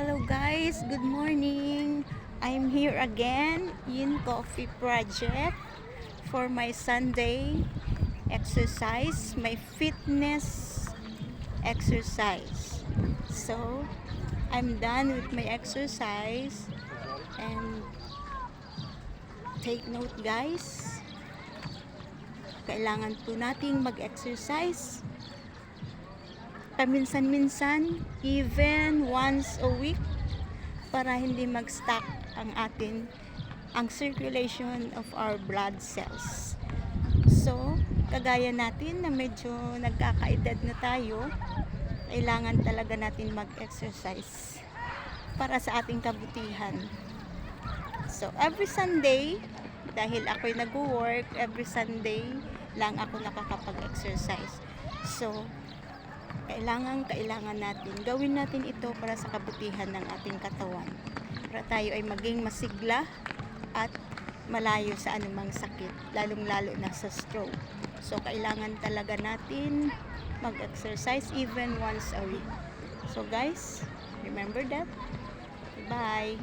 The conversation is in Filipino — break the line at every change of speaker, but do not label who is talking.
Hello guys, good morning. I'm here again in Coffee Project for my Sunday exercise, my fitness exercise. So, I'm done with my exercise and take note guys, kailangan po nating mag-exercise paminsan-minsan, even once a week, para hindi mag-stuck ang circulation of our blood cells. So, kagaya natin na medyo nagkakaedad na tayo, kailangan talaga natin mag-exercise para sa ating kabutihan. So, every Sunday, dahil ako'y nag-work, every Sunday lang ako nakakapag-exercise. So, kailangan natin gawin natin ito para sa kabutihan ng ating katawan, para tayo ay maging masigla at malayo sa anumang sakit, lalong-lalo na sa stroke. So kailangan talaga natin mag-exercise even once a week. So guys, remember that. Bye.